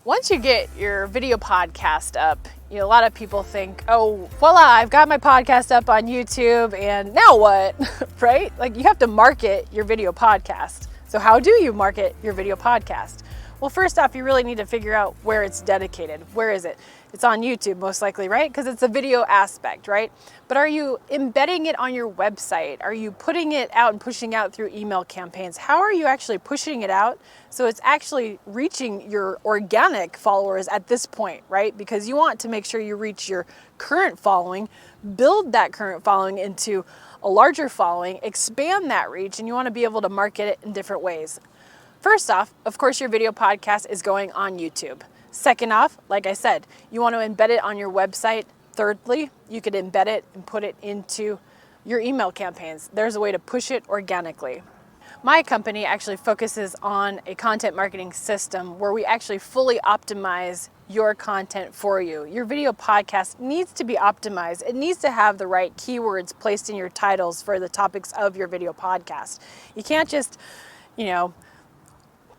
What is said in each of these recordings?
Once you get your video podcast up, a lot of people think, oh, voila, I've got my podcast up on YouTube and now what, right? Like you have to market your video podcast. So how do you market your video podcast? Well, first off, you really need to figure out where it's dedicated. Where is it? It's on YouTube most likely, right? Because it's a video aspect, right? But are you embedding it on your website? Are you putting it out and pushing out through email campaigns? How are you actually pushing it out so it's actually reaching your organic followers at this point, right? Because you want to make sure you reach your current following, build that current following into a larger following, expand that reach, and you want to be able to market it in different ways. First off, of course, your video podcast is going on YouTube. Second off, like I said, you want to embed it on your website. Thirdly, you could embed it and put it into your email campaigns. There's a way to push it organically. My company actually focuses on a content marketing system where we actually fully optimize your content for you. Your video podcast needs to be optimized. It needs to have the right keywords placed in your titles for the topics of your video podcast. You can't just,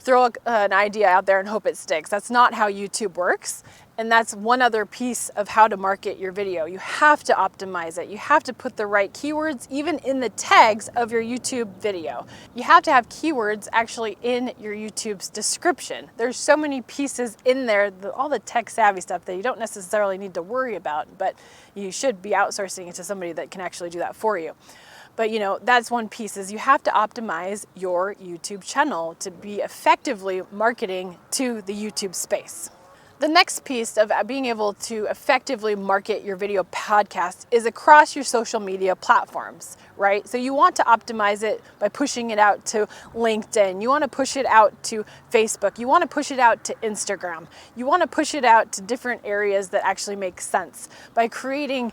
throw an idea out there and hope it sticks. That's not how YouTube works. And that's one other piece of how to market your video. You have to optimize it. You have to put the right keywords even in the tags of your YouTube video. You have to have keywords actually in your YouTube's description. There's so many pieces in there, all the tech savvy stuff that you don't necessarily need to worry about, but you should be outsourcing it to somebody that can actually do that for you. But that's one piece, is you have to optimize your YouTube channel to be effectively marketing to the YouTube space. The next piece of being able to effectively market your video podcast is across your social media platforms, right? So you want to optimize it by pushing it out to LinkedIn. You want to push it out to Facebook. You want to push it out to Instagram. You want to push it out to different areas that actually make sense by creating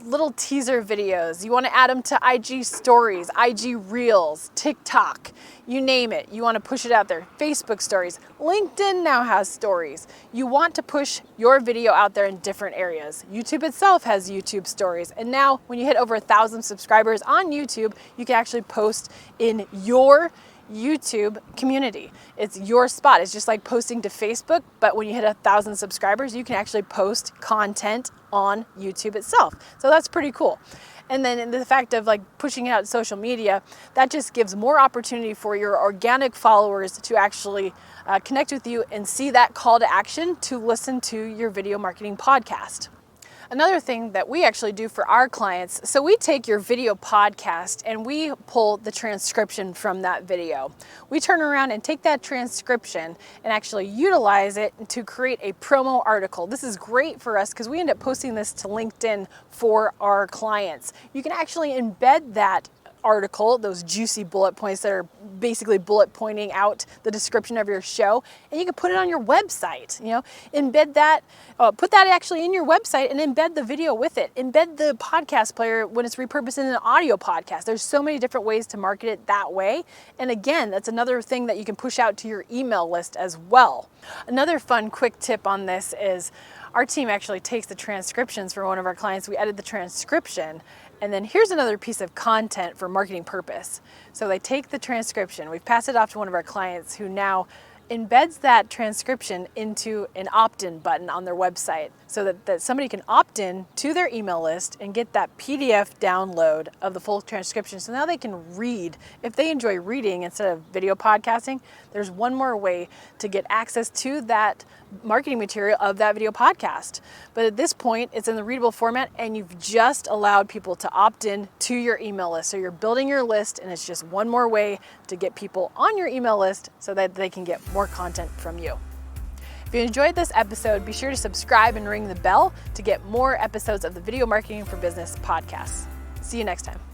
little teaser videos. You want to add them to IG stories, IG reels, TikTok, you name it. You want to push it out there. Facebook stories. LinkedIn now has stories. You want to push your video out there in different areas. YouTube itself has YouTube stories. And now when you hit over 1,000 subscribers on YouTube, you can actually post in your YouTube community. It's your spot. It's just like posting to Facebook, but when you hit 1,000 subscribers, you can actually post content on YouTube itself. So that's pretty cool. And then the fact of pushing it out to social media, that just gives more opportunity for your organic followers to actually connect with you and see that call to action to listen to your video marketing podcast. Another thing that we actually do for our clients, so we take your video podcast and we pull the transcription from that video. We turn around and take that transcription and actually utilize it to create a promo article. This is great for us because we end up posting this to LinkedIn for our clients. You can actually embed that article, those juicy bullet points that are basically bullet pointing out the description of your show, and you can put it on your website, embed that, put that actually in your website and embed the video with it. Embed the podcast player when it's repurposed in an audio podcast. There's so many different ways to market it that way. And again, that's another thing that you can push out to your email list as well. Another fun quick tip on this is our team actually takes the transcriptions for one of our clients. We edit the transcription. And then here's another piece of content for marketing purpose. So they take the transcription, we've passed it off to one of our clients who now embeds that transcription into an opt-in button on their website so that somebody can opt in to their email list and get that PDF download of the full transcription. So now they can read. If they enjoy reading instead of video podcasting, there's one more way to get access to that marketing material of that video podcast. But at this point, it's in the readable format and you've just allowed people to opt in to your email list. So you're building your list and it's just one more way to get people on your email list so that they can get more content from you. If you enjoyed this episode, be sure to subscribe and ring the bell to get more episodes of the Video Marketing for Business podcast. See you next time.